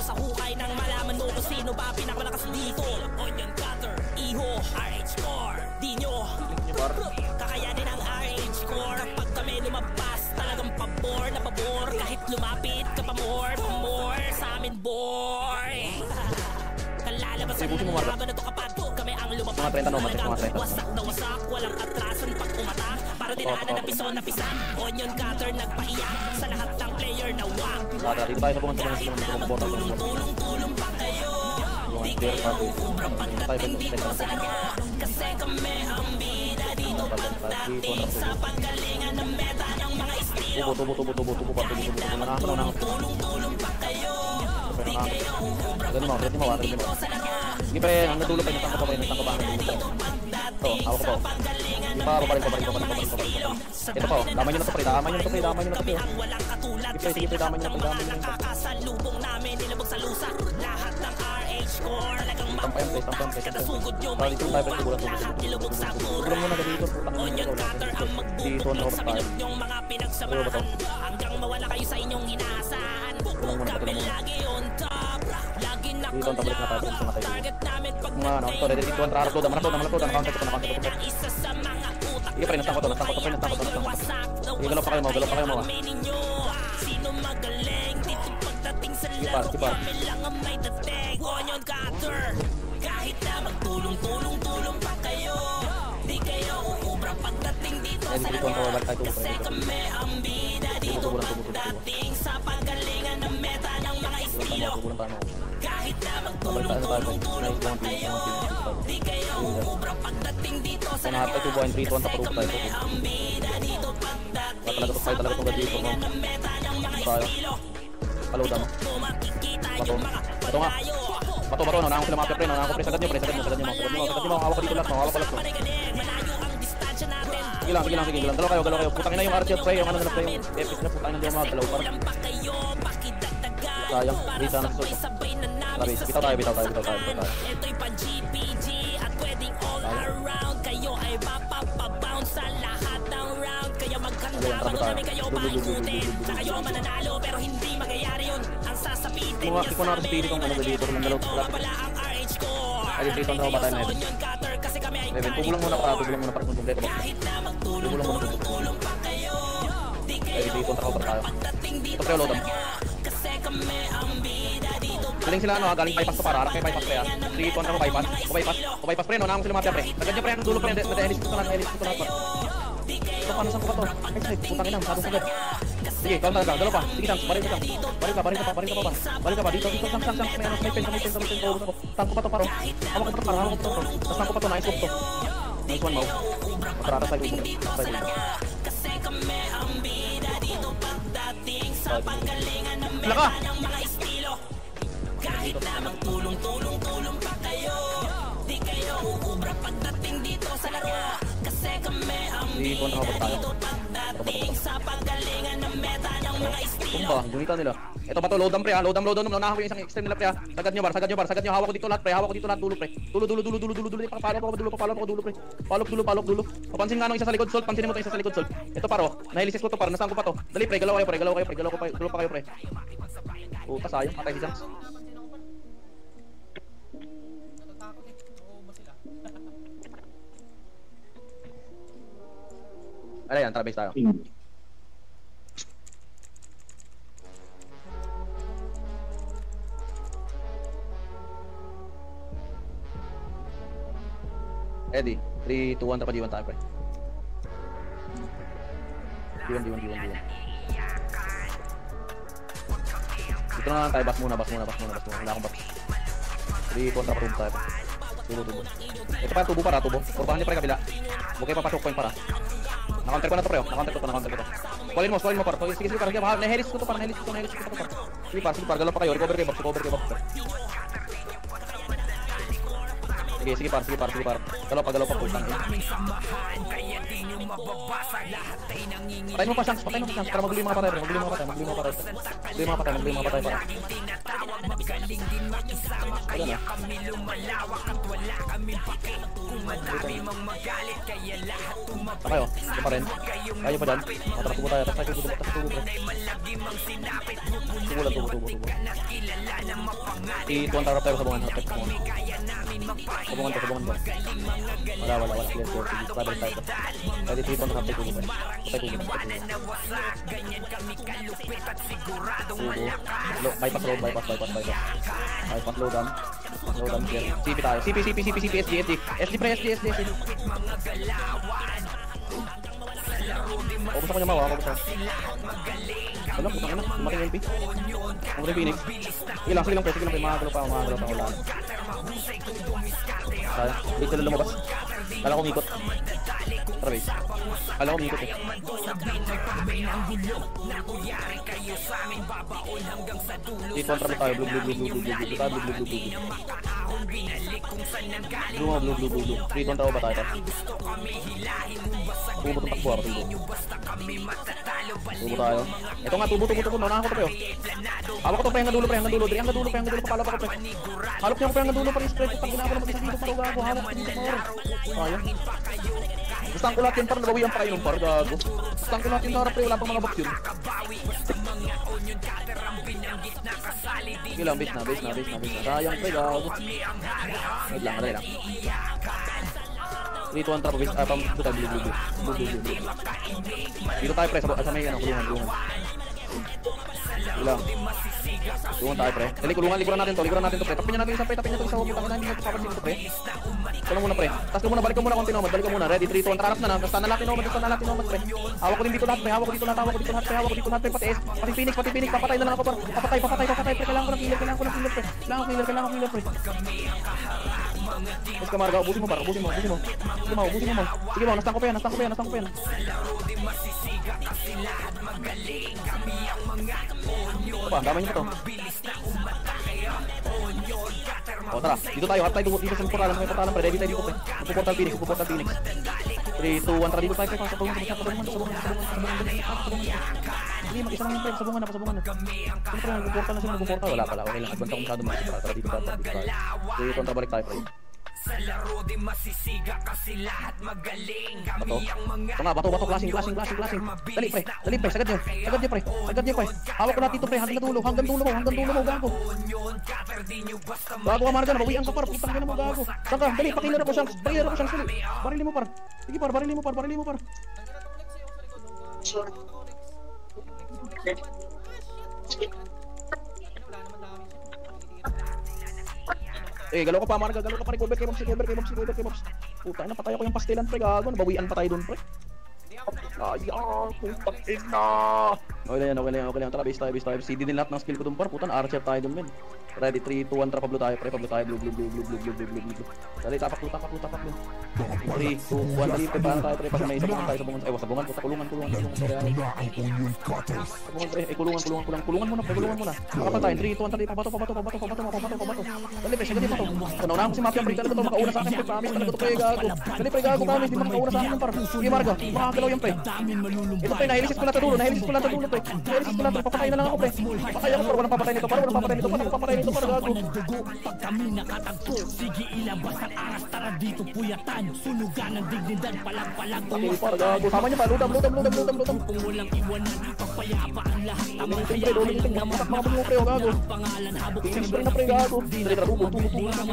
sa hukay nang malaman mo kung sino ba pinakamalakas dito. Onion Cutter, Iho, RH Core, Dinyo, kakayanin ang RH Core. Kapag kami lumabas, talagang pabor na pabor. Kahit lumapit ka pa more sa amin boy. Kalalabas ang laban na to kapag kami ang lumabas. Talagang wasak na wasak, walang atrasan pag umatak. Para dinaanan na piso na pisan. Onion Cutter nagpaiyak sa lahat ng player na wag. Tulong pa kayo. Di kayo ubrang pagdating dito sa laro. Kasi kami ang bida dito pagdating sa paggalingan ng meta ng mga estilo. Tulong pa kayo. Di kayo ubrang pagdating dito sa laro. Hindi pa rin, ang nadulo pa yung natangka pa rin, natangka pa rin. Ito, hawak ko po. Hindi pa, paparin ko. Ito po, damay nyo na ito pre, damay nyo na ito pre. Sige, damay nyo na ito. Nakakasalubong namin, nilabog sa lusa. Lahat ng RH Core, talagang mabupak. Katasugod nyo, may tupak. Lahat nilabog sa kuran. Onion Cutter ang magbubuklog sa bilog nyong mga pinagsamahan. Hanggang mawala kayo sa inyong inaasahan. Kami lagi on top. Lagi nakulap. Target namin pag nag-take. Ang isa sa mga utak. Galaw pa kayo mo. Sino magaling dito pagdating sa laro. Kami lang ang may dating. Onion Cutter. Kahit na magtulong pa kayo. Di kayo uubra pagdating dito sa laro. Kasi kami ang bida dito pagdating sa paggalingan ng meta ng mga estilo. Kahit na magtulong pa kayo. Di kayo uubra pagdating dito sa laro. Kasi kami ang bida dito pagdating sa paggalingan ng meta ng mga estilo. Dito po makikita yung mga paglayo. Bato, nangango sila mga pre, sagad nyo, hawak ko dito lahat, hawak ko lahat. Sige lang, galaw kayo, putangin na yung RTL pre, yung ano na pre, yung epic na putangin na di mga galaw, parang sayang, rita na susunod. Sabi, bitaw tayo. Ito'y pa GPG at pwedeng all around. Kayo ay mapapabound sa lahat ng round. Kaya maghanda bago namin kayo paikutin. Na kayo mananalo pero hindi magyayari yun. Ang sasapitin niya sa amin. Ito nga pala ang RH Core. Onion Cutter kasi kami ay kaya. Tugulong muna para kumpleto. Kahit na magtulong pa kayo. Di kayo pagdating dito sa laro. Kasi kami ang bida dito. Galing sila galing bypass to para, harap kayo bypass pre ha. 3 kontra ko bypass pre, nangango sila mga pre. Sagad nyo pre, ang dulo pre, na-elite ko na pa. Ito paano saan ko pa to? Ay, putangin lang, masyadong sagad. Sige, galaw pa. Sige, balik ka pa. Dito, sang. May pen. Tangko pa to paro. Hawak ko pa to. Tapos tangko pa to, nice to. Nice one, Mau. Matrata sa ito. Kasi kami ang bida dito pagdating sa paggalingan ng meta ng mga estilo. Kahit na magtulong pa kayo. Di kayo uubra pagdating dito sa laro. Kasi kami ang bida dito pagdating sa paggalingan ng meta ng mga estilo. Gunitan nila. Ito pa to, load down pre ha. Load down. Naunahan ko yung isang extreme nila pre ha. Sagad nyo bar. Hawak ko dito lahat pre. Dulo pre. Dulo. Follow pre. Follow. Papansin nga nung isa sa likod, Salt. Pansinin mo to isa sa likod, Salt. Ito paro. Nahilisis ko to paro. Nasaan ko pa to? Dali pre, galaw pa kayo pre. Puta sayang, patay si Jans. Ano yan, tara base tayo. Eddie, 3, 2, 1, tara pa D1 tayo pre. D1. Dito na lang tayo, bas muna. Wala akong bas. 3 kontra pa tayo. Tubo. Ito pa yung tubo para, tubo. Kurbahan niya pa rin kabila. Huwag kayo papasok point para. Nakounter ko na to pre, nakounter ko to. Callin mo para. Sige para. Nahelis ko to para. Sige para, galaw pa kayo. Recover kayo box. Sige par. Galaw pa putang. Patayin mo pa chance para magulo yung mga patay. Magulo yung mga patay para. magaling din makisama. Kaya kami lumalawak at wala kaming pake. Kung madami mang magalit, kaya lahat tumapit. Kayo, ito pa rin. Kaya pa dyan. Matara tubo tayo. Tapos tayo tubo. Tapos tubo. Tubo lang, tubo. Ituan tarap tayo sa bungan. Sabungan to. Wala. Clear. Travel tayo. Kaya dito ituan tarap tayo tubo. Tayo tubo. Bypass road. Bypass low down. Clear. CP tayo. CP, SD. SD pre, SD. Ubus ako niya mawa, ubus ako. Alam, putang ina, lumaking MP. Ang rin Phoenix. Sige lang, pre, makagalaw pa ako lang. Wait sila lumabas. Kala ko umikot. Tara base. Kala ko umikot eh. Dito ang trabi tayo, blue. Blue. 3-1 tao ba tayo? Tubo itong takbo ako, tubo tayo. Ito nga, tubo. Naunahan ko ito pre. Hawak ko ito pre, hanggang dulo. Papalap ako pre. Halok niya ko pre, hanggang dulo pre. Spread. Pag ginagawa mag-isa dito, paruga ako. Halok dito pre. Ayan. Gustahan ko lahat yun par, nagawihan pa kayo nung par, gago. Gustahan ko lahat yun harap pre, wala pang mga box yun. Sige lang, base na. Sayang pre, gago. Wait lang, madali lang. 3-1 trap, base, dito tayo, blue. Dito tayo pre, sa may kulungan. Ilang. Kulungan tayo pre. Dali, likuran natin to pre. Tapin niya natin yung sampay, isa huwag kita. Hindi natin papansin ito pre. Ito muna pre. Taas ka muna, balik ka muna konti nomad. Ready, 3-2-1, tarap na. Basta natin nomad pre. Hawak ko din dito lahat pre. Hawak ko dito lahat pre. Pati Phoenix. Papatay na lang ako par. Papatay pre. Kailangan ko ng killer pre. Kailangan ko killer pre. Tapos ka Marga, ubusin mo par. Ubusin mo. Sige mo, nastang ko pa yan. Apa, damay niyo to. O tara, dito tayo, dito sa portalan pre, ready tayo dito pre. Portal Phoenix. 3, 2, 1, tara dito tayo pre, sabungan. Hindi, mag-isa lang yung pre, sabungan na. Siyempre, nagpo-portal, wala pala, okay lang, advance ako masyado mga tara dito tayo. Dito, balik tayo pre. Sa laro di masisiga kasi lahat magaling. Kami ang mga bato, klaseng. Dali pre, sagad niyo pre. Hawak ko lahat dito pre, hanggang dulo mo, gago. Gago ka man dyan, bawian ka par, putang ina mo gago. Saka, dali, pakilera ko siyang, dali. Barili mo par. Sige par, barili mo par. Galaw ka pa, Marga, recover kay Mops. Puta na, patay ako yung pastilan pre, gago. Nabawian pa tayo dun pre. Putang ina. Okay lang. Tara, base tayo. CD din lahat ng skill ko dun par. Puta na, archer tayo dun men. Ready, 3, 2, 1, tara, pablo tayo pre. Blue. Dali, tapak blue. 3, 2, 1, dali, prepare tayo pre. Pag may sabungan tayo, sabungan. Puta, kulungan. Kulungan muna. Kapag tayo, 3, 2, 1, dali, pabato. Dali pre, sagad yung pato. Naunahan ko si Mafia pre, talaga to makauna sa akin pre. Promise, talaga to pre, gago. Dali pre, gago kami, di makauna sa akin par. Sige Marga, makakalaw yan pre. Ito pre, nahilisis ko na sa dulo pre. Papatay na lang ako pre. Papatay ako par, walang papatay nito par, gago. Pag kami nakatagpo, sige ilabas ang aras, tara dito puyatan. Sunugan ng dignidad, palag-palag. Okay par, gago. Sama niya pa, ludam. Kung walang iwanan, pagpayapa ang lahat. Mga bungo pre, gago. Pangalan habok sa Phoenix pre na pre, gago. Dali, tara, tubo.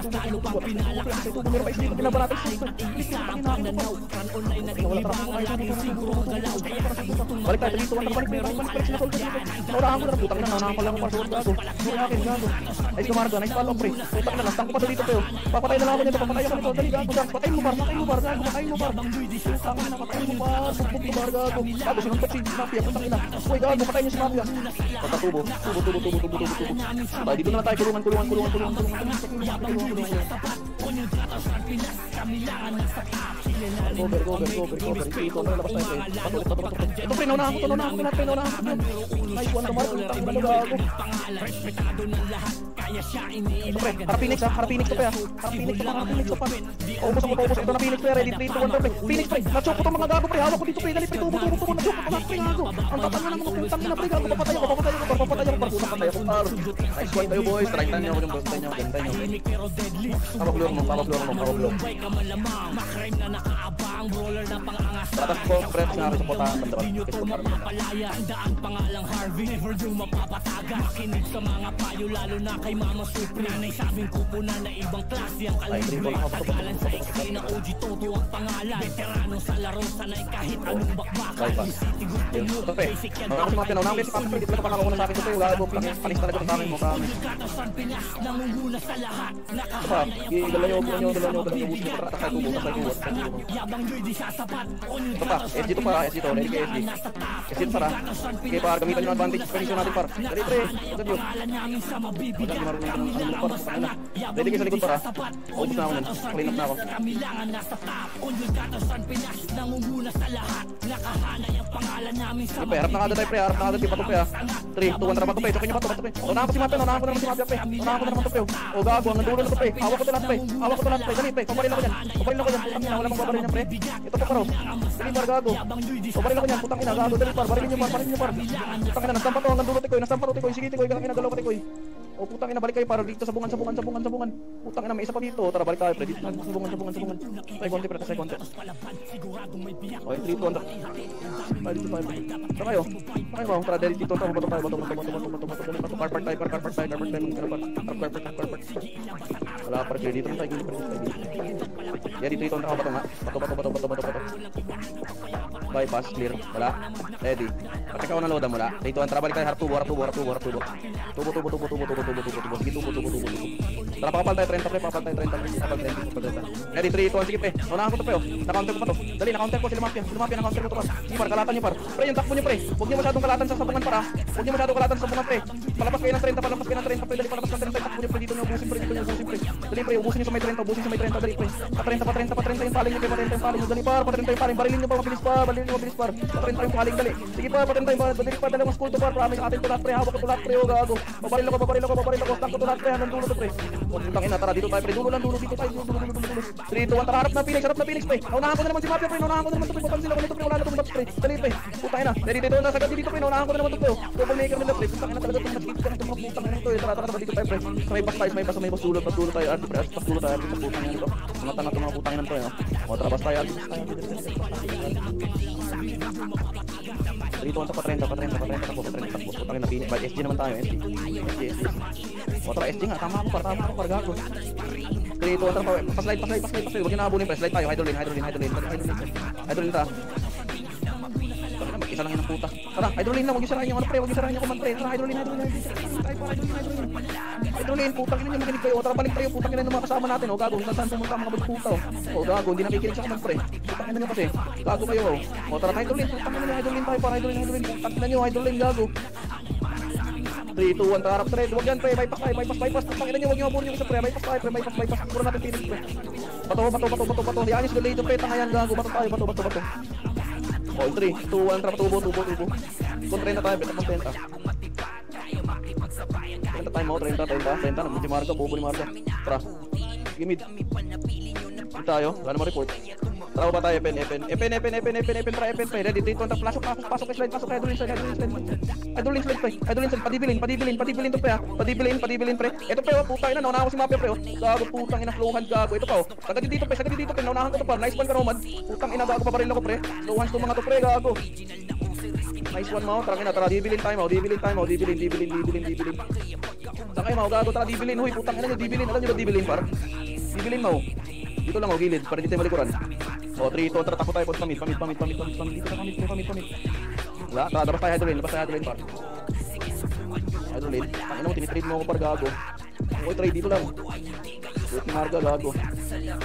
matalo pa pinalak. Meron pa isip, pinaban natin. Isang pananaw, run online na tingin pa ang laging siguro ang galaw. Balik tayo dito, balik sila tol dito. Naunahan ko na, putang ina, naunahan ko lang ako par, suot gago. Gago. Ay, Marga, nice follow pre. Putang na, nastang ko pa dito pre. Papatay na lang ako nito, papatay ako nito. Dali, gago. Patayin mo par, gago. Patayin mo par. Sumpok mo par, gago. Gago, sinuntok si Mafia, putang ina. Uy, gago, patayin niyo si Mafia. Tubo. Tayo, dito na tayo, kulungan. Cover. Ito, labas tayo pre. Pato. Ito pre, naunahan ko. Nice one, Marga. Gago. Respetado ng lahat. Ito pre, harap Phoenix ha, harap Phoenix to pre ha. Harap Phoenix to pa, harap Phoenix to pa. Ubus ako, ubus. Ito na Phoenix pre, ready 3, 2, 1 pre. Phoenix pre, na-choke ko to mga gago pre. Hawak ko dito pre, dali pre, tubo, na-choke ko lahat pre gago. Ang tatanga ng mga putang na pre gago. Papatay ako, par. Nice one kayo boys, strike time nyo ako yung boss nyo, ganda nyo. Pabag-lure mo. Tatas ko, pre, sinari sa potahan, bandaran. Pangalang Harvey, never yung mapapataga. Makinig sa mga payo, lalo na kay Mama Supre. Nanay sabing kupunan na ibang klase ang kalimbre. Tagalan sa XP na OG Toto ang pangalan. Veterano sa laro, sanay kahit anong bakbakan. City Group to you, basic yan. Ako si Mafia, naunang beses Mafia, dito na pangako na sa akin ito. Wala ko, panis talaga sa akin mo. Katasan Pinas, nangunguna sa lahat. Ito pa, dala nyo, Yabang nyo'y di sasapat. Ito pa, SG to pa, SG to, ready kay SG. SG to para. Okay par, gamitan yung advantage position natin par. Ready pre, agad yun. Agad yung marunong ng ano par, putang ina. Ready kayo sa likod para. Ubus na ako nun, clean up na ako. Kamilangan nasa top, Onyol Katasan Pinas, nangunguna sa lahat. Nakahanay ang pangalan namin sa Pre, harap na agad tayo pre, harap na agad yung pato pre ha. 3, 2, 1, tara pato pre, chokin yung pato pre. Unahan ko si Mafia, unahan ko na naman si Mafia pre. Unahan ko na naman to pre. O gago, hanggang dulo na to pre. Hawak ko to lahat pre. Hawak ko to lahat pre. Dali pre, pabaril ako dyan. Pabaril ako dyan, putang ina, wala mong babaril niya pre. Ito pa paro. Dali par gago. Pabaril ako dyan, putang ina, gago. Dali par, barilin niyo par, barilin niyo par. Putang ina, nastampa to hanggang dulo tikoy, nastampa to tikoy. Sige tikoy, galang ina, galaw ka tikoy. O putang ina, balik kayo para dito sa bungan. Putang ina, may isa pa dito. Tara, balik tayo pre. Dito na sa bungan. Tay konti pre, tay konti. Okay, 3, 2, 1. Tayo dito tayo. Tara kayo. Tara dali dito, bato tayo. Car park tayo. Wala par pre, dito tayo. Ya dito ito ang bato nga. Bato. Bypass, clear. Wala. Ready. Pati ka na load mo la. Dito ang tara balik tayo. Harap tubo. Tubo. Sige, tubo. Tara pakapal tayo 30 pre, pakapal tayo 30. Ready 3, 2, 1, sige pre. Unahan ko to pre. Na-counter ko pa to. Dali, na-counter ko sila Mafia, na-counter ko to par. Sige par, kalatan niyo par. Pre, yung takbo niyo pre. Huwag niyo masyadong kalatan sa sabungan para. Pre. Palabas kayo ng 30 pre. Dali, palabas ng 30. Takbo niyo pre, dito niyo ubusin pre. Dali pre, ubusin niyo sa may 30, dali pre. Pa 30 yung paling niyo, dali par, pa 30 yung paling. Barilin niyo pa mabilis par. Pa 30 yung paling, dali. Sige par, pa 30 yung paling. Dali par, dalawang school to par. Promise atin to lahat pre. Hawak ko to lahat pre. O gago. Pabaril ako. Tank ko to lahat pre. Hanggang dulo to pre. Huwag putang ina, tara dito tayo pre. Dulo dito tayo. 3, 2, 1, tara harap na Phoenix pre. Naunahan ko na naman si Mafia pre. Papansin ako nito pre. Wala na itong match pre. Dali pre. Putang ina. Ready dito na sagad dito pre. Naunahan ko na naman ito pre. Double maker nila pre. Putang ina talaga itong match ka na itong mga putang ina ito. Tara dito tayo pre. Sa may bus dulo tayo. Pas dulo tayo. Putang ina ito. Mga tanga itong mga putang ina ito. O tara bas tayo. Dito ang pa 30 takbo. Putang ina Phoenix. SG naman tayo. SG. O tara SG nga. Tama ako par gago. 3, 2, 1, tara pa-slide. Huwag niyo nakabulin pre. Slide tayo. Hydroline ta. Mag-isa lang yun ang puta. Tara, hydroline na. Huwag niyo sarahin yung ano pre. Huwag niyo sarahin yung command pre. Tara, hydroline. Hydroline, putang ina niyo makinig kayo. Tara, balik tayo. Putang ina ng mga kasama natin. O gago, saan pumunta ang mga puta. O gago, hindi nakikinig sa command pre. Putang ina niyo kasi. Gago kayo. O tara, hydroline. Putang ina niyo, hydroline tayo para hydroline. Putang ina niyo, hydroline gago. 3, 2, 1, tarap pre. Huwag yan pre, bypass. Putang ina niyo, huwag niyo mabunin yung isa pre. Bypass tayo pre, bypass. Puro natin Phoenix pre. Bato. Yan is dito pre, tangayan gago. Bato tayo. O 3, 2, 1, tarap tubo. Kontrain na tayo, beta kontenta. 30 tayo mo, 30. Nagbuti Marga, bobo ni Marga. Tara. Gimid. Dito tayo, wala naman report. Tara ba tayo, Epen. Tara, Epen pre. Ready, dito. Pasok kay slide. Hydroline slide. Padibilin to pre ha. Padibilin pre. Ito pre, putang ina, naunahan ko si Mafia pre. Gago, putang ina, flowhan gago. Ito pa oh. Sagad dito pre, naunahan ko to par. Nice one ka Roman. Putang ina, gago, pabaril ako pre. Slow hands to mga to pre, gago. Nice one mo, tara, dibilin tayo mo. Dibilin. Tangay mo, gago, tara, dibilin. Huy, putang ina nyo, dibilin. Alam nyo ba dibilin par? Dibilin mo. Dito lang gilid, para dito tayo malikuran. O 3, 2, tara, takbo tayo, pamit. Dito na pamit. Wala, tara, labas tayo hydroline par. Hydroline, tangina mo, tinitrade mo ako par gago. Okay, trade dito lang. Wait ni Marga, gago.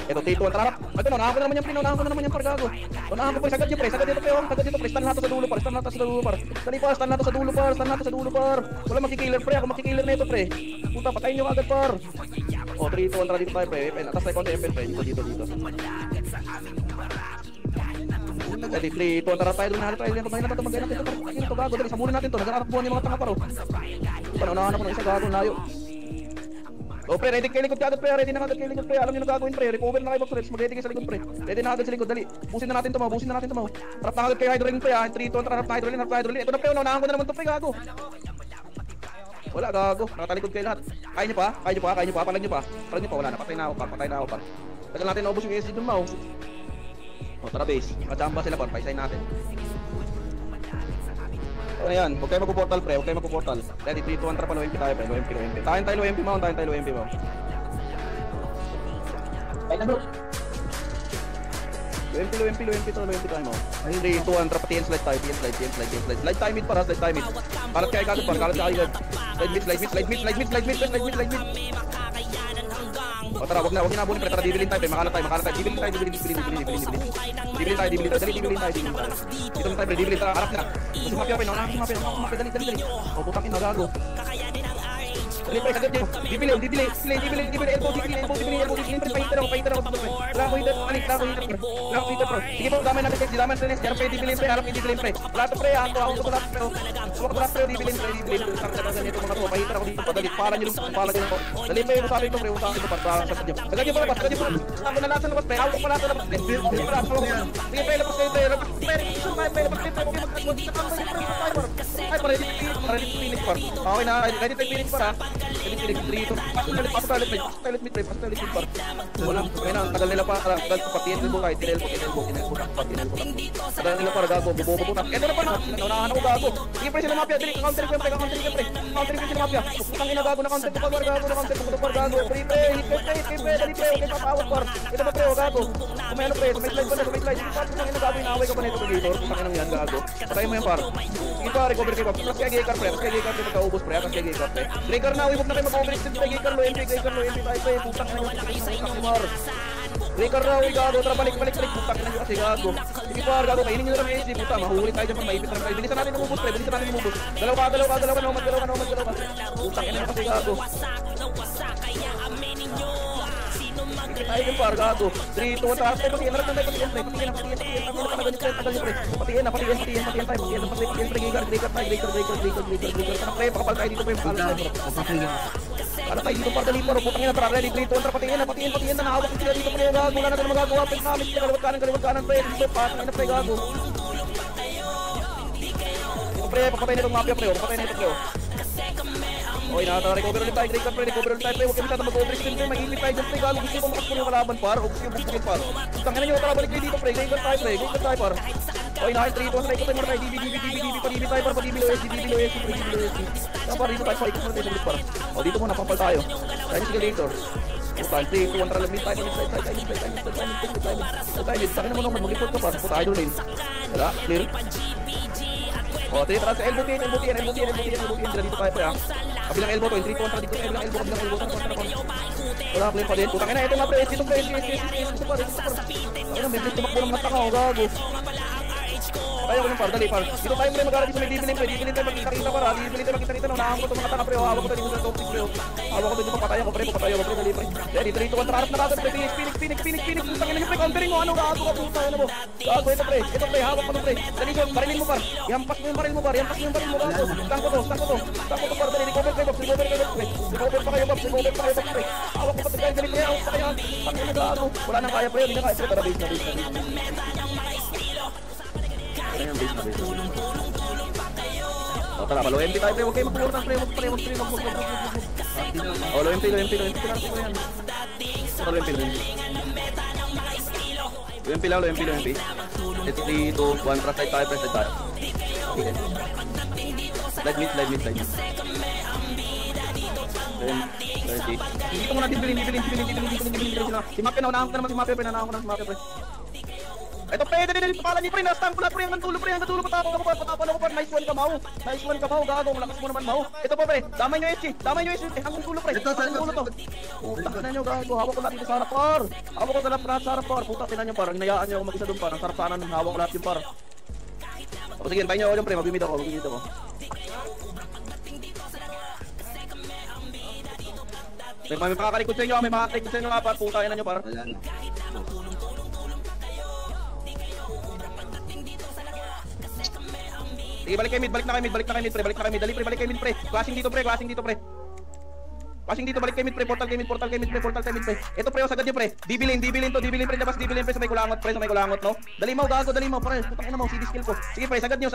Eto, T2, tara. Ito, naunahan ko na naman yan par gago. Naunahan ko pre, sagad dito pre. Sagad dito pre, stand nato sa dulo par. Dali pa, stand nato sa dulo par. Wala makikiller pre, ako makikiller na ito pre. Puta, patayin nyo agad par. O, 3, 2, 1, tara dito tayo pre. Atas tayo konti, Epen pre. Dito. Dali, 3, 2, 1, tara tayo. Magay natin ito gago. Dali, sabulin natin to. Nag-aarak buwan yung mga tanga paro. Puta, naunahan ako ng isa gago, layo. O pre, ready kayo likod ka agad pre, ready na agad kayo likod pre. Alam niyo na gagawin pre, recover na kayo box reps, mag-ready kayo sa likod pre. Ready na agad sa likod, dali. Busin na natin to, busin na natin to. Harap na agad kayo hydroling pre, 3, 2, harap na hydroling, harap na hydroling. Ito na pre, unahan ko na naman to pre, gago. Wala, gago. Nakatalikod kayo lahat. Kaya niyo pa? Kaya niyo pa? Kaya niyo pa? Palag niyo pa? Palag niyo pa? Wala na. Patay na ako par. Patay na ako par. Tagal natin naubos yung SG dun, Mau. O, tara base. Kachamba sila par. Paisahin natin. Ano yan? Huwag kayo magpo-portal pre. Huwag kayo magpo-portal. Ready, 3, 2, 1, trapa. Low MP tayo pre. Low MP, low MP. Tahin tayo low MP, Mau. Tahin tayo low MP, Mau. Tahin na bro. Low MP, low MP, low MP tayo, Mau. 3, 2, 1, trapa. TN slide tayo. TN slide, TN slide, TN slide. Slide tayo mid para. Slide tayo mid. Kalat kayo kagad par. Kalat kayo kagad. Slide mid, slide mid, slide mid, slide mid, slide mid, slide mid, slide mid. O tara, wag na abunin pre, tara dibilin tayo pre, makalat tayo, dibilin tayo, dibilin tayo, dali, dibilin tayo. Dito na tayo pre, dibilin tayo, harap na. Sumapya pre, sumapya, dali. O putang ina, gago. Dali pre, kagad nyo, dibilin, elbow, pre, pahinter ako, pre. Wala ko hitter pre. Sige po, damay natin, damay natin, harap kayo dibilin pre, Wala to pre, ako to pre, dibilin. Sarap nito mga to, pahinter ako dito, padali, pala nyo. Dali pre, usahin ko pre, Sagad niyo pa labas. Ako na lasan labas pre. Ako pa lasan labas. Sige pre, labas kayo pre. Labas pre. Ay, para dito finish par. Okay na, ready tayo finish par ha. Ready finish 3 to. Pasok tayo mid pre. Wala, kaya na, tagal nila pa. Tagal pa pati elbow tayo. Tinelbow. Tagal nila para gago. Bububutan. Ito na pa na. Naunahan ako gago. Sige pre, sila mafia. Dili, counter ko pre. Counter ko sila mafia. Putang ina gago na counter ko par gago. Pre, hit dali pre, okay papawag par. Ito ba pre, gago. Kung may ano pre, may slide pa na, may slide. Hindi pa, kung ano gago, inaaway ka pa na ito dito. Kung ano yan, gago. Patayin mo yan par. Sige pa, recover kayo pa. Plus kaya gay-car pre, magkaubos pre. Plus kaya gay-car pre. Breaker na, huwag na kayo mag-overextend pre. Gay-car, low MP tayo pre. Putang ina yung mar. Breaker na, huwag gago. Tara balik. Putang ina yung kasi gago. Sige par, gago. Kainin nyo na lang yung SG. Puta, mahuli tayo dyan pa. Maipit na tayo. Bilisan natin umubos pre. Dalaw ka. Putang ina yung kasi gago. Ay, yung par, gago. 3, 2, 1, taas tayo, patiyan tayo, patiyan pre. Patiyan tayo, pre, pakapal tayo dito, pre. Para tayo dito, par, dali, par, putang ina, tara, ready, 3, 2, 1, patiyan na, nahawak sila dito, pre, gago, wala na tayo magagawa, pre, namin, kaliwat kanan, pre, dito, patang ina, pre, gago. Pre, pakapay na itong mafia, pre, Okay na, recover ulit tayo, huwag kami sana mag-overextend pre, mag-init tayo dyan pre, gago, gusto ko makaspo yung kalaban par, o gusto yung bukit par. Tangin na nyo, tara balik kayo dito pre, gaygan tayo par. Okay na, 3, 2, 1, ikot tayo muna tayo, DB tayo par, DB low SG. Par, dito tayo, ikot muna tayo sa par. O dito muna, pampal tayo. Chinese Galator. 3, 2, 1, tara lamit tayo, tangin na muna, mag-report ka par, puta idol lane. Wala, clear. O, tara sa elbow tin, dito tayo pre ha. Kabilang elbow to, 3, 2, 1, tara dito, kabilang elbow. Wala, clear pa din. Putang ina, ito nga pre, itong pre, Ayun, may tumakbo ng mata ka, gago. Kaya ko ng par, dali par. Dito tayo pre, mag-arap dito, may dibilin tayo magkita-kita para. Dibilin tayo magkita-kita, nahahan ko itong mga tanga pre, hawak ko tayo dito sa toxic pre. Hawak ko tayo dito, papatay ako pre, dali pre. Ready, 3, 2, 1, harap na natin pre, Phoenix. Putang ina nyo pre, countering mo, ano, gago ka, puta, ano mo. Gago, ito pre, hawak mo pre. Dali shot, barilin mo par. Yampas mo yung baril mo, gago. Tangko to par, dali, recover kayo box pre. Recover pa kayo box pre. Hawak ko pati kayo, dali pre, hawak pa kayo. Tangina gago. Wala nang kaya pre, hindi na kaya pre, tara base na. O tara, low MP tayo pre, huwag kayo mag-pulurtas pre, huwag pre. O low MP. Low MP. 3, 2, 1, press tayo. Okay. Slide mid. Dito muna dibilin. Si Mapia, naunahan ko na naman si Mapia pre. Ito pre, dali pala ni pre, nastang ko lang pre, hanggang dulo patapon ako par, nice one ka Mau, gago, malakas mo naman Mau. Ito pa pre, damay nyo SG, hanggang dulo pre, hanggang dulo to. Puta na nyo gago, hawak ko lahat dito sa harap par, puta tinan nyo par, hinayaan nyo ako mag-isa dun par, ang sarap sana nung hawak ko lahat yung par. O sige, tayo nyo ako dyan pre, mag-bimit ako. May makakalikod sa inyo, nga par, puta tinan nyo par. Sige, balik na kayo mid, pre. Dali pre, balik kayo mid pre. Clashing dito pre. Passing dito, balik kay mid pre, portal kay mid, portal kay mid pre, portal kay mid pre. Ito pre, sagad niyo pre. Dibilin pre, labas dibilin pre sa may kulangot pre, sa may kulangot no. Dali mo gago, dali mo pre. Putang ina mo, CD skill ko. Sige pre, sagad niyo.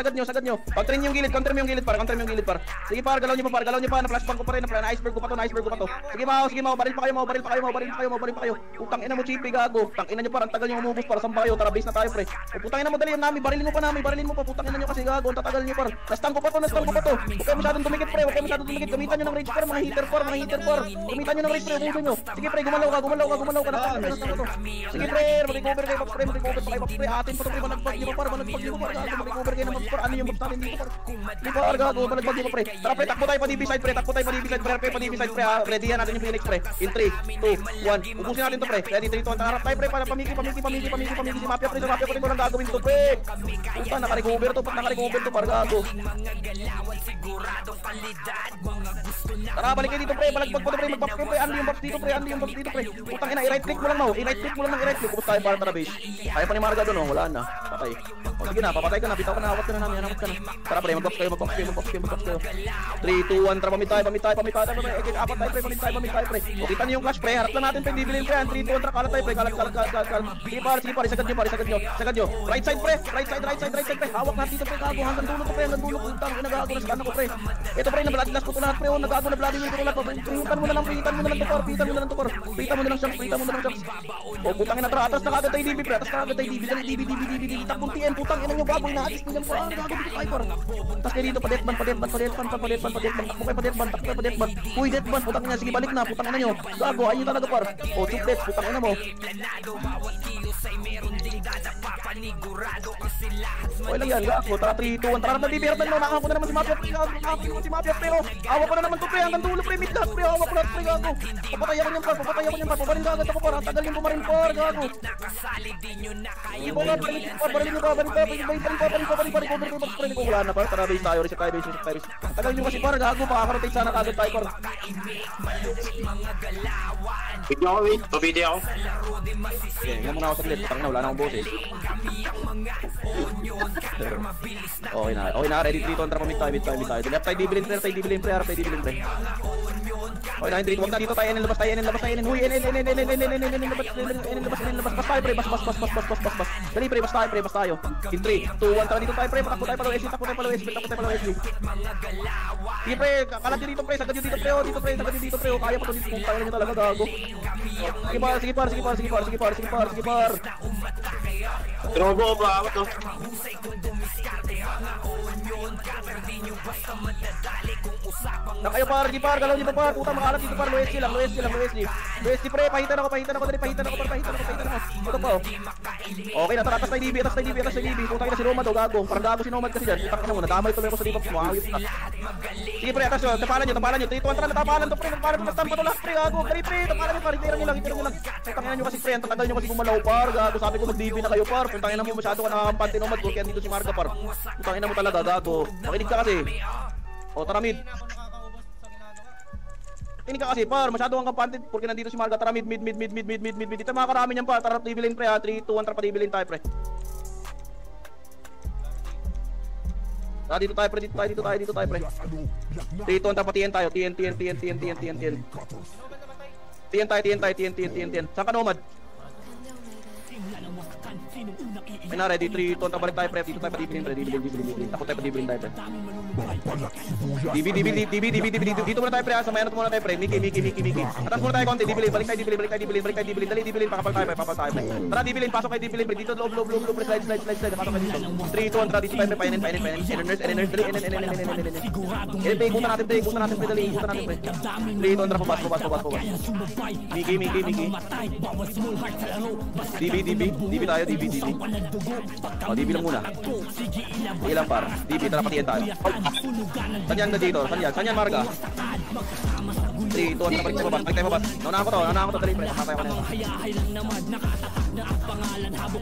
Counter niyo yung gilid, counter mo yung gilid par. Sige par, galaw niyo pa, na flash bang ko pa rin, na iceberg ko pa to. Sige mo, baril pa kayo. Putang ina mo chipi gago. Putang ina niyo par, ang tagal niyo umubos para saan kayo, tara base na tayo pre. Putang ina mo dali nami, barilin mo pa, putang ina niyo kasi gago, ang tatagal niyo par. Nastan ko pa to. Huwag kayo masyadong tumikit pre, gamitan niyo ng rage par, mga heater par. Gamitan niyo ng rage pre, ubusin niyo. Sige pre, gumalaw ka na. Sige pre, mag-recover kayo pre, atin pa to pre, balagbag niyo par, mag-recover kayo naman par, ano yung buff natin dito par. Di par gago, balagbag niyo pre. Tara pre, takbo tayo pa DB side pre, ready yan natin yung Phoenix pre. In 3, 2, 1, ubusin natin to pre. Ready, 3, 2, 1, harap tayo pre, para pamiki si Mafia pre, ko lang gagawin to pre. Puta, naka-recover to par gago. Tara, balik kayo dito pre, balagbag pa to pre, mag-buff kayo pre, ano yung buff dito pre. Putang ina, i-right click mo lang mau, ubos tayo para tara base. Kaya pa ni Marga doon, wala na, patay. O sige na, papatay ka na, bitaw ka na, hawak ka na namin, Tara pre, mag-buff kayo. 3, 2, 1, tara, pamit tayo, apat tayo pre. O kita niyo yung clash pre, harap lang natin pre, dibilin pre, 3, 2, 1, tara, kalat tayo pre, kalat. Sige par, sagad nyo. Right side pre, hawak natin dito pre, gago, hanggang dulo to pre, putang ina gago, nasaan ako pre. Ito pre, na-bloodlust ko to lahat pre, nagago na bloody will ko lahat, pihitan mo na lang to par, Prita mo na lang siyang. O putang ina, atras na kagad tayo DB pre, DB, takbong TN, putang ina nyo gago, ina-assist nyo po, gago dito tayo par. Tas kayo dito, pa-deathban, takbo kayo pa-deathban. Uy, deathban, putang ina, sige balik na, putang ina nyo, gago, ayun talaga par. O, chip death, putang ina mo. Okay lang yan, gago, tara 3, 2, 1, tara na DB, nakakuha ko na naman si Mafia pre, awa ko na naman to pre, hanggang dulo pre, mid pre, awa ko na pre, gago. Papatayan ko niyan par, pabarin ka agad ako par, tagal yung pumarin par, gago. Sige po nga, barilin nyo pa, recover pre, wala na par, tara base tayo, reset tayo. Tagal nyo kasi par, gago, makakarotate sana kagad tayo par. Video ako, wait. Video ako. Okay, nga muna ako saglit, parang na, wala na akong boses. Okay na, ready 3, 2, 1, tara, mid tayo. Left tayo, dibilin pre, harap tayo dibilin pre. Okay na, 3, 2, 1, dito tayo, labas tayo, huy, labas tayo pre, bas. Dali pre, bas tayo. In 3, 2, 1, tara dito tayo pre, takbo tayo palo SG. Sige pre, kalat nyo dito pre, sagad nyo dito pre, kaya pa to dito, kung tayo nyo talaga gago. Sige par. Trobo ba? Ako to. Nakayo par, galaw nyo pa par, puta makalat dito par, low SG pre, pahitan ako. Ito pa oh. Okay na, tara, atas tayo DB, puta kita si Nomad o gago, parang gago si Nomad kasi dyan, itak na mo, nadamay tuloy ako sa debuff mo, awit na. Sige pre, atas yun, tapalan nyo, 3, 2, 1, tara, natapalan to pre, nastan pa to lahat pre, gago, tapalan nyo par, hitiran nyo lang. Tangina nyo kasi pre, ang tatagal nyo kasi gumalaw par, gago, sabi ko mag-DB na kayo par, kung tangina mo masyado ka nakakampante Nomad, kaya dito si Marga par, kung tangina mo talaga, gago, makinig ka kasi. O tara mid. Ini ka kasi par, masyado kang kampante porque nandito si Marga, tara mid. Dito mga karami niyan pa, tara dibilin pre ha, 3, 2, 1, tara pa dibilin tayo pre. Tara dito tayo pre. 3, 2, 1, tara pa TN tayo, TN. Saan ka Nomad? Ay na, ready, 3, 2, 1, balik tayo pre, dito tayo pa dibilin pre, Ako tayo pa dibilin tayo pre. DB, dito muna tayo pre, samayan natin muna tayo pre, Miki. Atas muna tayo konti, balik tayo dibilin, dali dibilin, papapal tayo pre. Tara dibilin, pasok kayo dibilin pre, dito loob pre, slide, pasok kayo dito. 3, 2, 1, tara dito tayo pre, painin, nurse, dali, ikutan natin pre, dali, 3, 2, 1, tara, pabas. Miki. DB tayo. O, DB lang muna. Sige lang par. DB, tara patiyan tayo. Saan yan na dito? Saan yan Marga? 3, 2, 1, balik tayo babas. Naunahan ko to, dali pre. Matay ko na ito.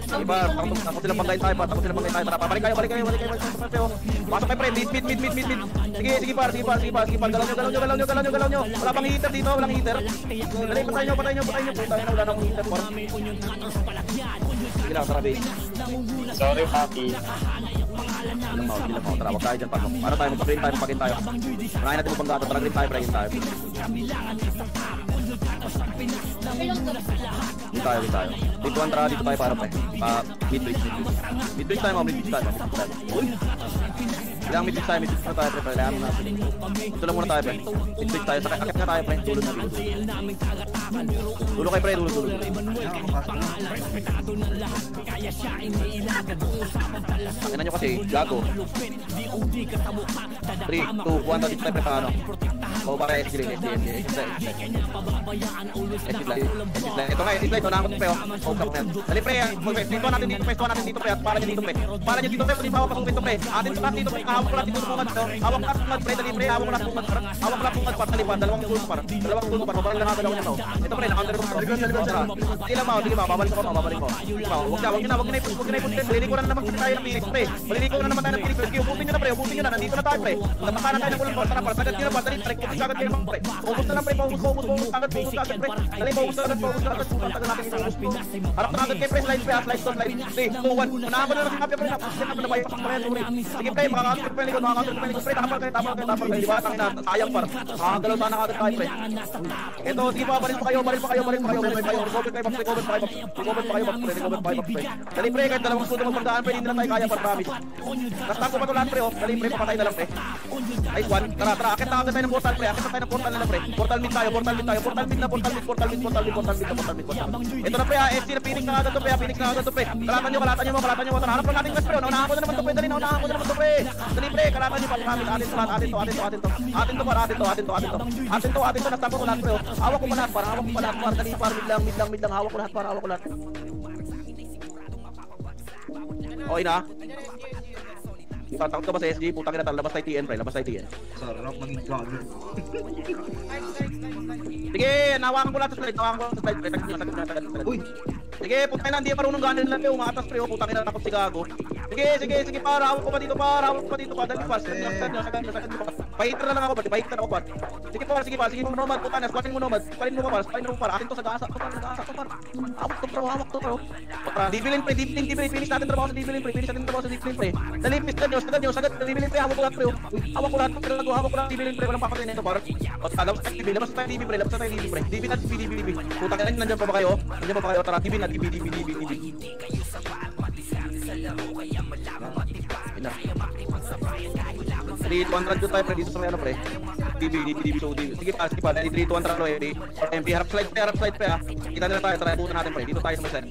Sige par, takot silang panggayin tayo. Tara, balik kayo. Pasok kayo pre, mid. Sige par. Galaw nyo. Wala pang heater dito, walang heater. Dali, patay nyo. Putay na, wala nang heater par. Sige lang, tara base. Sorry, Papi. Tara, wag tayo dyan, pasok. Para tayo, magpagin tayo. Marahin natin mo pang gato, tara green tayo. Dito tayo. Dito antra, dito tayo para pre. Mid-bridge. Mid-bridge tayo. Uy! Kailangan mid-bridge tayo pre. Kailangan na. Dito lang muna tayo pre. Mid-bridge tayo. Akit nga tayo pre. Dulo na dito. Dulo kayo pre. Dulo. Tingnan nyo kasi, gago. 3, 2, 1, dito tayo pre pa ano. O para SG rin, SG. Ito nga, SG line, ito na ako pre. Dali pre, pwestuhan natin dito pre. Para nyo dito pre. Hindi pa ako pasungpin to pre. Atin sa dito pre, hawak ko lang dito tungad. Hawak ko lang pre, dali pre, hawak ko lang tungad para talipan. Dalawang tulong para. Parang lang agalaw niya to. Ito pre, na-counter ko. Sige lang ma, babalik ko. Huwag na ipuntin. Maliligo na naman tayo ng Phoenix pre. Ubusin nyo na, nandito na tayo pre. Napaka na tayo ng ulang ball. Tara para, sagad nyo na ba, dali pre. Ubus agad kayo pre. Ubus na lang pre, ubus agad pre. Dali pa, ubus agad. Tagal natin yung ubus po. Harap na agad kayo pre, slide 3, 2, 1. Unahan ko na lang si Kapya pre, nabayas pa pre. Sige pre, makakakit pre, pre. Tapal kayo. Diba, tangina, sayang par. Makakagalaw sana agad tayo pre. Ito, sige pa, baril pa kayo. Recover pa kayo, pre. Dali pre, kahit dalawang sudo magpagdaan pre, hindi na tayo kaya par, promise. Nastaan ko pa ito lahat pre, dali pre, papatay na lang pre. Nice one, tara, akit na agad tayo ng portal pre, portal na lang pre. Portal mid tayo. Portal mid. Ito na pre, SC na Phoenix na agad to pre. Kalatan nyo. Harap lang natin gas pre, naunahan ko na naman to pre, dali pre, kalatan nyo pa, promise. Atin to, nastaan ko lahat pre. Hawak ko pa lahat par, dali par, mid lang, hawak ko lahat. Okay na? Tatakot ka ba sa SG? Putang ina, labas tayo TN pre, Sarap maging gago. Sige, nawakan ko lahat sa slide pre, tagad. Uy! Sige, putang ina, hindi marunong ganin lang pre, umatas pre, putang ina, takot si gago. Sige, para, hawak ko pa dito pa, dali pa, sagad nyo. Pahitra na lang ako pa. Sige pa, nomad, putang ina, squatin mo nomad, spalin mo pa, atin to sa gasa, par. Hawak to, bro. Dibilin pre, finish natin trabaho sa dibilin pre. Dali, sagad, dibilin pre, hawak ko lahat pre, dibilin pre, walang papatay na ito, par. Labas tayo DB pre, DB. Putang ina, nandiyan pa ba kayo? Tara, DB. Ina. 3-200 tayo pre, dito sa may ano pre. DB. Sige pa, dali 3-200 ready. MP, harap slide pre ha. Kita nila tayo, tara, puto natin pre. Dito tayo sa may slide.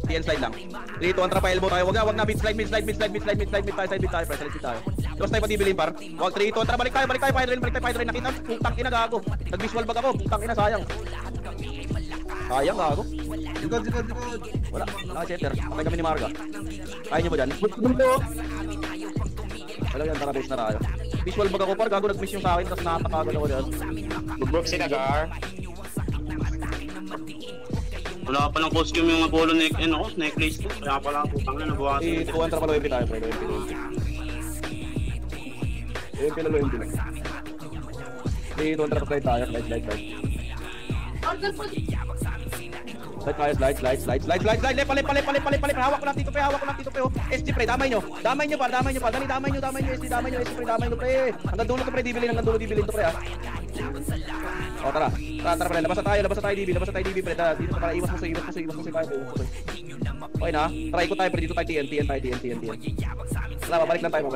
TN slide lang. 3-200 pa, elbow tayo. Wag na, mid slide tayo pre, slide tayo. Tapos tayo pa dibilin par. Wag 3-200, balik tayo, Hydra. Nakita, putang ina gago. Nag-visual bag ako, putang ina, sayang gago. Sigod. Wala, naka-chetter. Patay kami ni Marga. Kaya nyo ba dyan? Alam yan, tara base na tayo. Visual bag ako par, gago nag-miss yung sa akin, tapos nakatakagal ako dyan. Mag-broke si Nagar. Wala pa ng costume yung Apollo necklace ko. Kaya pala ang putang na nabuhasan. Tuwan tra pala UMP tayo pre, UMP na UMP na. Tuwan tra slide tayo, slide. Slide. Palit. Hawak ko lang dito pre. SG pre, damay nyo par. Dali, damay nyo, SG pre. Hanggang dulo to pre, dibilin to pre ha. O tara pre, labas na tayo DB pre. Dito para iwas mo sa kaya. Okay na, try ko tayo pre, dito tayo TN. Wala, babalik lang tayo.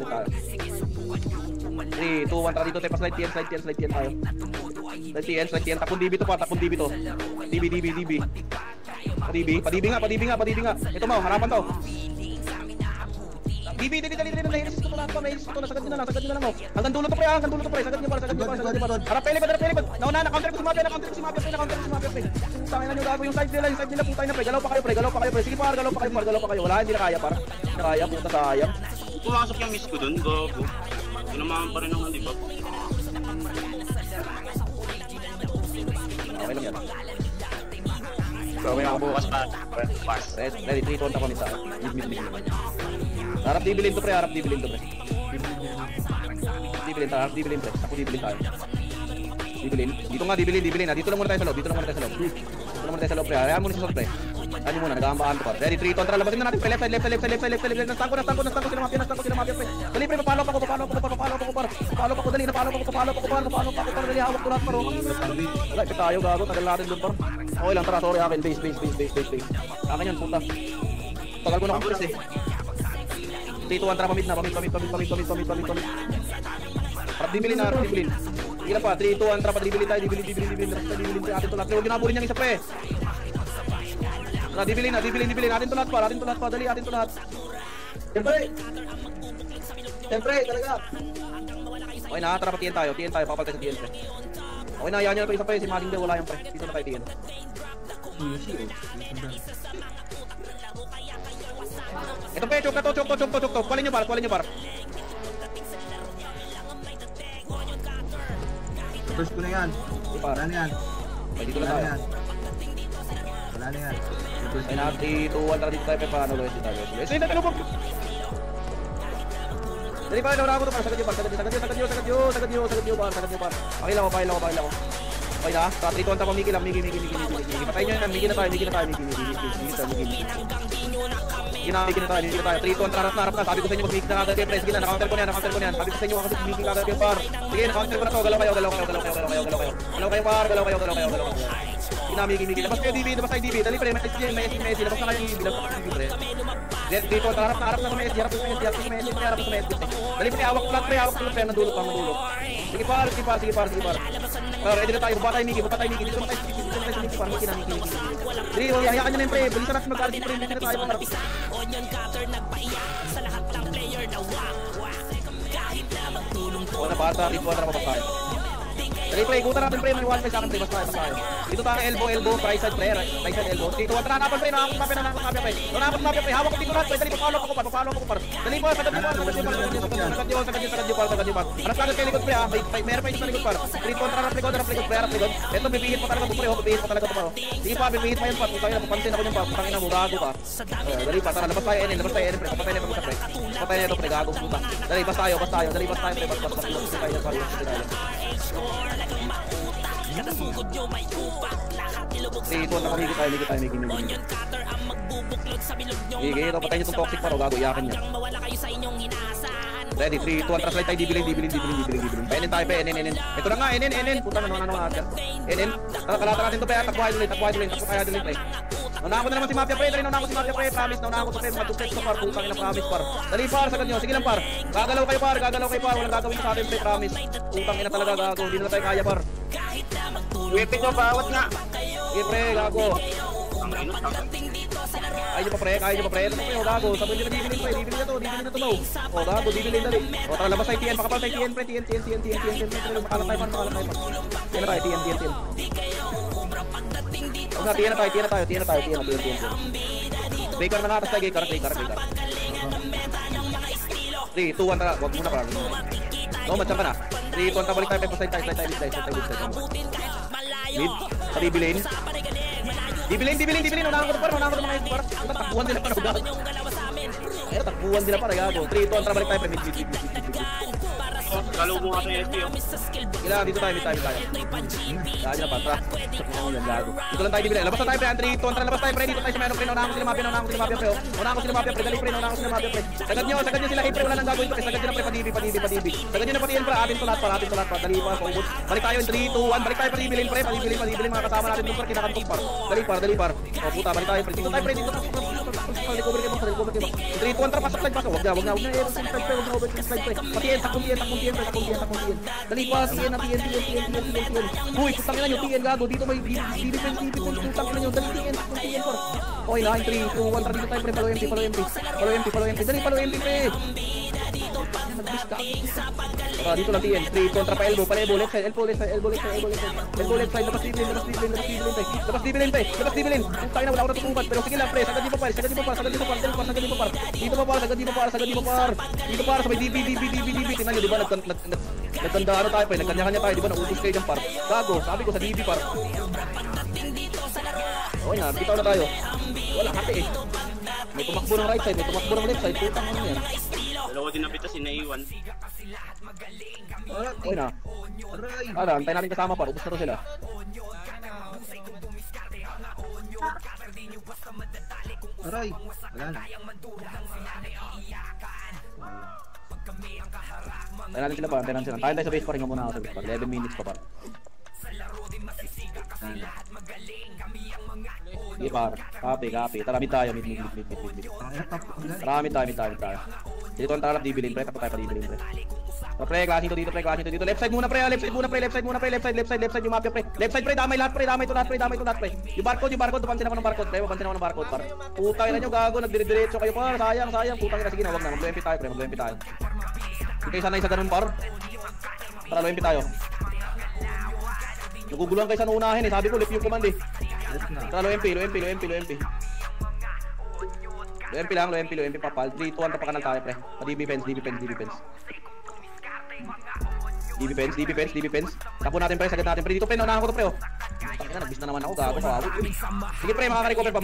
3, 2, 1, tara dito tayo pa slide TN tayo. Slide TN, takon DB to. DB. Padibi nga. Ito mo, harapan to. DB, dali, nahilis ko to lahat pa, sagad nyo na lang oh. Hanggang dulo to pre, sagad nyo pa. Harap pelikod. Nauna, na-counter ko si Mafia pre. Tangin na nyo gago yung side nila, putay na pre. Galaw pa kayo pre. Sige par, galaw pa kayo. Wala, hindi na kaya par. Hindi na kaya, puta sayang. Pumasok yung miss ko dun, gago. Tinamahan pa rin ang di ba? Okay lang yan. Gawin ako bukas pa. Ready, 3-2 ako nito. Mid. Harap dibilin to pre. Dibilin pre. Ako dibilin tayo. Dito nga, dibilin. Dito lang muna tayo sa loob. Pre. Hayaan mo na sa loob pre. Ano muna, nag-aambaan to par. Ready, 3, 2, tara, labasin na natin pre. Left side, left side, left side, left side, left side, left side. Nastangko sila mafia pre. Dali pre, papalo pa ko par. Papalo pa ko, dali, napalo pa ko par. Dali, hawak ko lahat par. Wala, ipit tayo gago, tagal natin dun par. Okay lang, tara, sorry akin. Base. Akin yan, puta. Tagal ko na kong press eh. 3, 2, 1, tara, pamit. Harap dibilin na, harap dibilin. Sige na pa, 3, 2, 1, tara, dibilin tayo, dibilin tayo. Atin to lahat, huwag ginabulin niyang isa pre. Tara, dibilin, atin to lahat pa, dali, atin to lahat. Siyempre, talaga. Okay na, tara, tiyan tayo, papal tayo sa tiyan pre. Okay na, yan to isa pre, si Maling de, wala yung pre. Dito na tayo tiyan. Ito pre, chok to. Kualin nyo par. First ko na yan. Wala na yan. Okay, dito na tayo. Wala na yan. Ay na, 3, 2, 1, tara dito tayo pre, paano lo dito tayo. Ito yung talubog. Dali pa, nauna ako to par, sagad nyo par. Pakila ko. Okay na, 3, 2, 1, tara, Miki lang, Miki. Patayin nyo yan, Miki na tayo. Ginamit na tayo, 3, 2, 1, harap na. Sabi ko sa inyo, mag-mix na kagad yung press. Sige na, naka-counter ko na yan. Sabi ko sa inyo, kasi mixing kagad yung par. Sige, naka-counter ko na to. Galaw kayo. Galaw kayo. Miki. Labas kayo DB. Dali pre, Messi. Labas na kayo yung DB. Pre. Dito, harap na sa Messi. Harap sa Messi. Dali pre, hawak flat pre. Nadulot. Sige par. Ready na tayo. Baba tayo Miki. Dito na tayo sa Miki par. Miki. Dali, hayakan nyo na yung pre. Bilisan natin mag-RG pre. Dito na tayo par. Onion cutter nagpaiyak sa lahat ng player na wak. Kahit na magtulong-tulong. O na bata, dito na mapag tayo. Dali pre, ikutan natin pre, may 1 sa akin pre, basta tayo. Dito tayo elbow, right side pre, right side elbow. Dito, tara napan pre, nakakot mapya pre. Hawak ko dito lahat pre, dali papalo ko par. Dali po, sagad nyo par. Anas kagad kayo likod pre ha, meron pa isa sa likod par. Dito, tara harap likod pre. Ito, bibihit pa talaga to par. Sige pa, bibihit pa yun par, putangin na, papansin ako yung par, putangin na mo, gago pa. Dali pa, tara, labas tayo NN pre, papatay na ito pre. Papatay na ito pre, gago puta. Dali, bas tayo pre, Nakasugod nyo may upak. Lahat nilubog sa ito, nakamigit tayo. Onion cutter ang magbubuklod sa bilog nyo. Sige, ito, patayin nyo itong toxic paro, gago, iyakin niya. Mawala kayo sa inyong inaasahan. Ready, 3, 2, 1, translate tayo, dibilin. Painin tayo, NN. Ito na nga, NN. Puta na, ano nga, NN. Kalata natin ito, takbo kayo dulin, pre. Naunahan ko na naman si Mafia, pre. Promise, naunahan ko to, pre. Mag-2 sa par, putang ina, promise, par. Dali, par, sagad nyo, sige lang, par. Gagalaw kayo, par. Walang gagawin sa atin, pre, promise. Putang ina talaga, gago, hindi na tayo kaya, par. Wipin nyo, bawat nga. Sige, pre, gago. Kaya nyo pa, pre. Ito pa, pre, gago. Sabi nyo na dibilin, pre. Dibilin na to, daw. O, gago, dibilin, dali. O, tara, labas tayo, TN. Pakapal tayo, TN, pre. TN. Makalat tayo, par. TN na tayo, TN. O, na, TN na tayo. Baker na natas tayo, Baker. 3, 2, 1, tara. Wag muna, par. No, matcha ka na. 3, 2, 1, balik tayo. Slide tayo. Mid, dibilin. Unahan ko to par. Takbuhan nila par. Takbuhan nila par. Gago. 3, 2, 1, tara, balik tayo. Mid. Galaw mo nga sa SPO. Kailangan dito tayo. Dahil na pa, tara. Dito lang tayo dibilin. Labas na tayo, pre. 3, 2, 1, tara, labas tayo, pre. Dito tayo sa meron, pre. Unahan ko sila mafia, pre. Dali, pre. Unahan ko sila mafia, pre. Sagad nyo sila, pre. Wala nang gagawin, pre. Sagad nyo na, pre. Padibi. Sagad nyo na pati yan, pre. Atin to lahat, par. Dali, pa. Balik tayo, 3, 2, 1. Balik tayo, padibilin, pre. Padibilin, mga kasama natin doon, par. Kinakantong, par. Dali, par. O, puta, balik tayo, pre. Dito tayo, pre. Recover kayo. 3, 2, 1, tara, pasok. Wag na. Slide, pre. Pati yan, takong tiyan. Dali, pa. Tiyan. Uy, putang ina nyo, tiyan, gago. Dito may defensive. Putang ina nyo, dali, tiyan, par. Okay na, 3, 2, 1, tara, dito tayo, pre. Follow empty. Dali, follow empty, pre. Dito lang tiyan. 3, kontra pa elbow. Left side. Elbow left side. Labas dibilin, pre. Putang ina, wala ko natutukan. Pero sige lang, pre. Sagad di pa par. Dito par. Sabay DB. Tingnan nyo, di ba? Nagkanda tayo, pre. Nagkanya-kanya tayo. Di ba? Naubos kayo dyan, par. Gago. Sabi ko sa DB, par. Okay na, bitaw na tayo. Wala, hati eh. May tumakbo ng right side, may tumakbo ng left side. Putang ano yan. Dalawa din napita si Naiwan. Okay na. Antayin natin kasama par. Ubus na to sila. Aray! Wala na. Tayo natin sila par, tayo natin sila. Tayo sa base par, hinga muna ako sa base par. 11 minutes pa par. Sige par, copy. Tara, mid tayo, mid. Tara, mid tayo. Dito ang tarap, dibilin pre, tapos tayo pa dibilin pre. So, pre, klaseng to dito. Left side muna pre, left side yung mafia pre. Left side pre, damay to lahat pre. Yung barcode, papansin ako ng barcode par. Putang ina nyo, gago, nagdire-diretso kayo par. Sayang, putang ina, sige na, wag na, mag-MP tayo pre, mag-MP tayo. Hindi kayo sanay sa ganun par. Tara, lo-MP tayo. Naguguluhan kayo sa unahin sabi ko, lift yung command eh. Tara, lo-MP. Lo-MP papal. 3, 2, 1, tapakan tayo pre. DB fence. Tapo natin pre, sagad natin pre. Dito pre, naunahan ko to pre oh. Tangina, nagbis na naman ako, gago, kawawi. Sige pre, makaka-recover pa.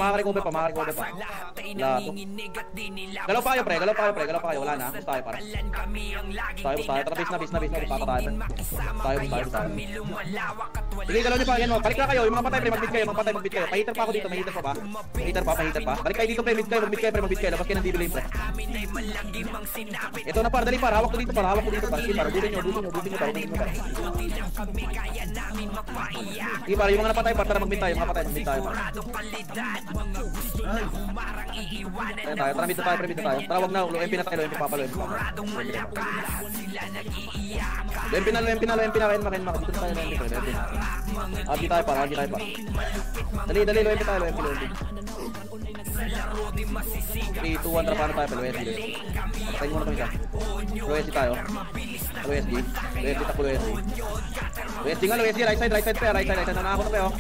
Lato. Galaw pa kayo, wala na. Gusto tayo para. Tayo. Tara, base na, papa tayo. Tayo. Sige, galaw nyo pa, yan mo. Balik na kayo, yung mga patay pre, mag-bid kayo. Pahitter pa ako dito, mahitter pa. Balik kayo dito pre, mid kayo, mag-bid kayo. Labas kayo ng DB lane pre. Ito na par, dali par, hawak ko dito par. Sige par, butin nyo. Sige par, yung mga napatay par, tara mag-bid tayo, par. Tara, mid tayo. Tara, wag na, MP na tayo, MP papa. MP na, kain maka. Dito tayo na MP. Agi tayo pa. Dali, lo MP tayo, lo MP. 3, 2, 1, trapahan tayo, lo SD. Patayin muna kami siya. Lo SD tayo. Lo SD. Lo SD, right side pre. Nanaka ko na pre oh.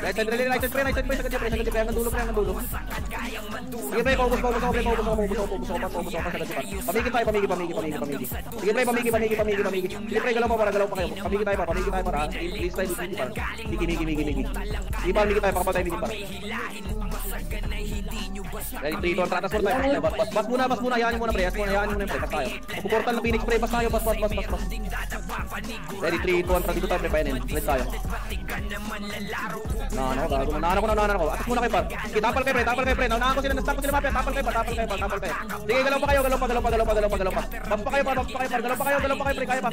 Right side pre, sagad niya pre, hanggang dulo. Sige pre, paubos ako, sagad niya pa. Pamigi. Sige pre, pamigi. Sige pre, galaw pa kayo. Pamigi tayo para. Please tayo dito para. Migi. Sige pa, migi tayo, pakapatay migi para. Ready, 3, 2, 1, tratas tayo. Bas muna, hayaan nyo muna pre, bas tayo. Puportal na Phoenix pre, bas tayo, bas. Ready, 3, 2, 1, dito tayo pre, painin. Let's tayo. Naano ko. Atas muna kayo par. Sige, tapal kayo pre. Naunahan ko sila, na-stop ko sila mapya. Tapal kayo. Sige, galaw pa kayo. Bas pa kayo par. Galaw pa kayo pre. Kaya pa.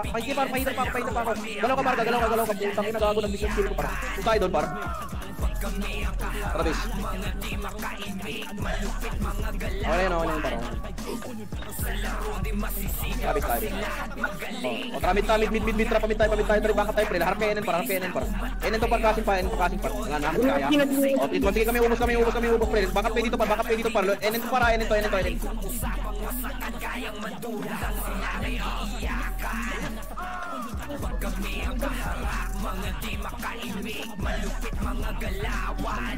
Pakiki par, pahitter pa ako. Galaw ka. Putang ina, gago, nag-mission skill ko par. Kung tayo doon par. Tara bis. Okay na par. Sabit tayo. O tara, mid trap, pamit tayo. Tara, baka tayo pre. Harap kayo par. Enen to par, kasing pa. Wala na, kaya. O, sige kami, ubos pre. Baka pwede dito par. Enen to para. Kami ang kaharap, mga di makaimik, malupit mga galawan.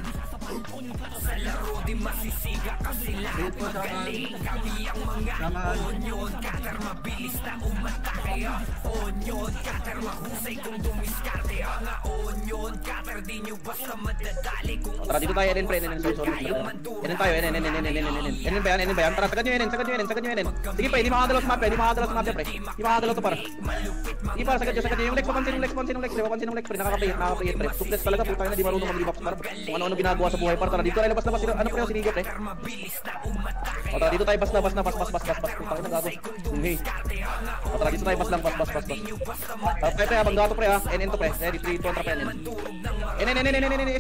Sa laro di masisiga kasi lahat magaling. Kami ang mga onyon, cutter mabilis na umatake. Onyon, cutter mahusay kung dumiskarte. Mga onyon, cutter di nyo basta madadali. Tara, dito tayo, Enen pre, sorry. Enen tayo. Enen ba yan? Tara, sagad nyo Enen. Sige pre, di makakadalaw sa mapya pre. Di makakadalaw to para. Di para, sagad nyo. Yung Lex, papansin ng Lex pre, nakakapayit pre. Suples talaga, putang ina, di marunong mag-rebuff par. Kung ano ginagawa sa buhay par. Tara, dito tayo labas na ano pre, sinigit pre. O tara, dito tayo bas. Putang ina, gago. Hey. O tara, dito tayo bas. Pre, habang gato pre ha. NN to pre. Ready, 3, 2, 1, trap NN.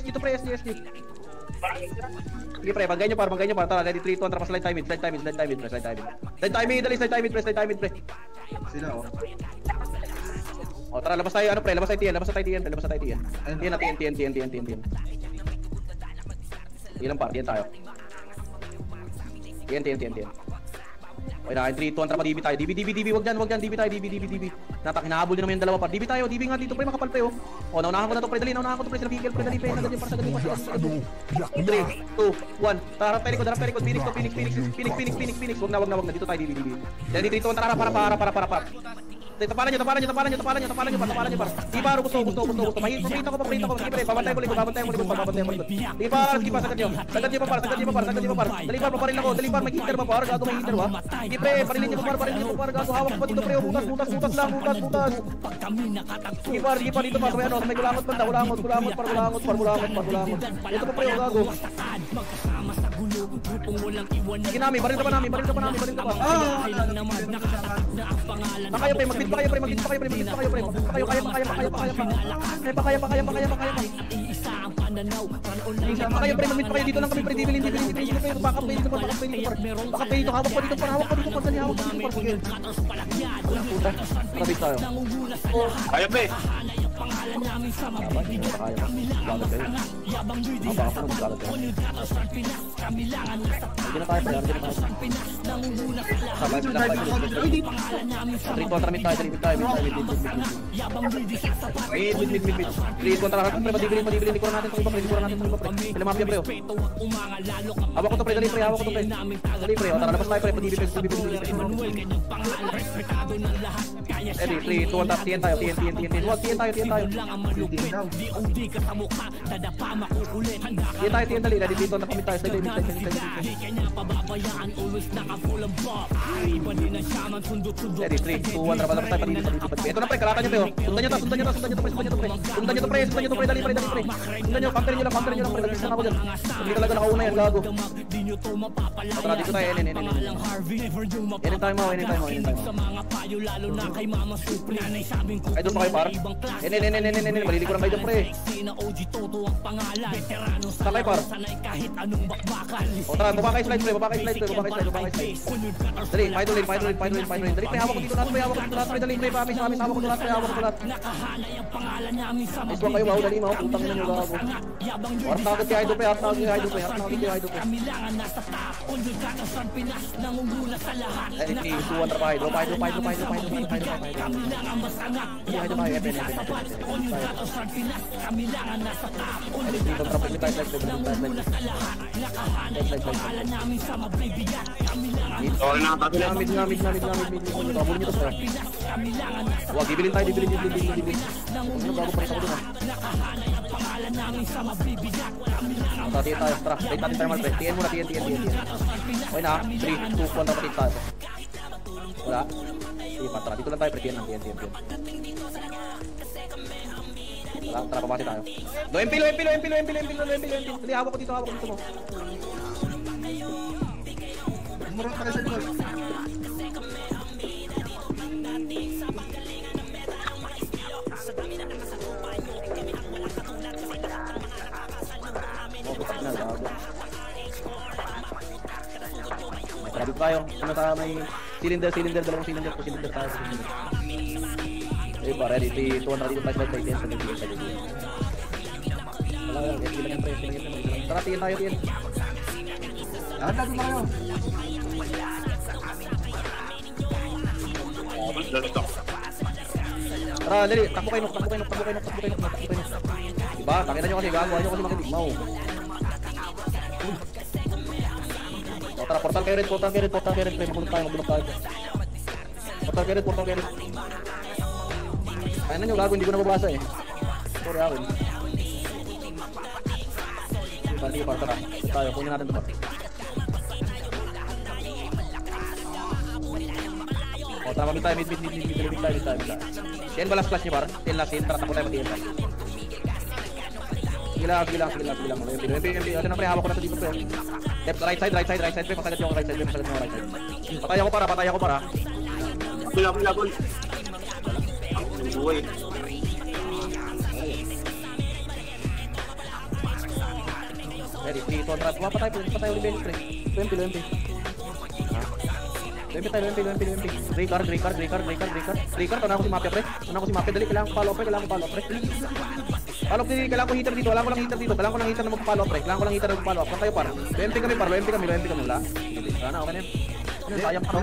SG to pre, SG. Sige pre, banggay nyo par. Tara, ready, 3, 2, 1, trap. Slide time mid pre. Slide time mid pre. Sila oh. O tara, labas tayo TN. TN. Ilang par, TN tayo. TN. Okay na, 3, 2, 1, trapa, DB tayo. DB, wag dyan, DB tayo. Hinahabol din naman yung dalawa par. DB tayo, DB nga dito pre, makapal pre oh. O, naunahan ko na to pre, sila Figel pre, dali pre, sagad yung par. 3, 2, 1, tara, harap tayo likod, Phoenix. Wag na, dito tayo, DB. Dali, 3, 2, 1, tara, para. Tapalan nyo, par. Di par, gusto. Mahit ako. Sige pre, babantay mo likod. Di par, sagad nyo pa par. Dali par, paparil ako. May hitter ba par? Gago may hitter ba? Di pre, parilin nyo pa par. Gago, hawak pa dito pre. Butas lang. Di par, dito par. May kulangot banda. Kulangot par. Ito pa pre, gago. Sige namin, baril ka pa namin. Kaya pre, mag-beat pa kayo pre. Kaya pa. Kayo pre, mag-beat pa kayo. Dito lang kami pre, dibilin pre. Baka pa dito par. Hawak pa dito par. Dali, hawak pa dito par. Puta, trabis tayo. Kaya pe. Tiyan dali, dito na kami tayo sa limit. Ready, 3, 2, 1, rabal tayo pati. Ito na pre, kalatan nyo pre. Sundan nyo to pre, dali pre. Sundan nyo, counter nyo lang pre. Nagpisa na ako dyan. Hindi talaga nakauna yan, gago. Tara, dito tayo, enin tayo mo. Ay, doon pa kayo par. Enin, malili ko lang kayo dyan pre. Sakay par. O tara, baba kayo slide pre. Dali, fight ulit. Dali pre, hawak ko dito lahat pre. Dali pre, pamis hawak ko lahat pre. Iswang kayo, dali mo. Putang ina nyo gago. Harap na agad kay Idol pre. Dali, 3, 2, 1, tara pa Idol. Dito trap ni tayo. Sorry na tatlo. Mid. Tabulin nyo to pre. Wag, dibilin tayo. Ano gago pa rin ako dun ha. Tati tayo, tara. Wait natin thermal pre. TN muna, TN. Okay na, 3, 2, 1, tapos tayo. Wala. Sige pa, tara. Dito lang tayo pre. TN. Wala, tara, pabasi tayo. Lo MP. Dali, hawak ko dito mo. Murang pa sa likod. Grabe tayo. Ano tayo may cylinder, dalawang cylinder tayo. Eh pa, ready. 3, 2, 1, dito tayo slide tayo. Wala lang, SP lang yan pre. Tara, tingin tayo. Lahat natin na kayo. Tara, dali. Takbo kayo. Diba? Takita nyo kasi, gago. Ano kasi makinig. Mau. Tara, portal kayo rin. Pre, magulog tayo. Portal kayo rin. Kaya na nyo, gago. Hindi ko na mabasa eh. Sorry ako. Sige pa, tara. Tayo, kunin natin ito pa. O, tara, mabit tayo. Mid tayo. Yan ba last class nyo par? Yan last in. Tara, tapo tayo pati yan. Sige lang. MP. Ano na pre, hawak ko na ito dito pre. Left, right side pre. Pasagad nyo ang right side. Patay ako para. Pilabol. Buhay. Ready, 3, 2, 1, patay ulit pre. MP. Lempi tayo. Gray car, tanaw ko si Mafia pre. Dali, kailangan ko follow pre. Kailangan ko hitter dito. Kailangan ko lang hitter na mag-follow pre. Saan tayo par? Lempi kami. Wala. Sana, okay na yan. Sayang pa.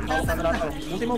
Busi mo.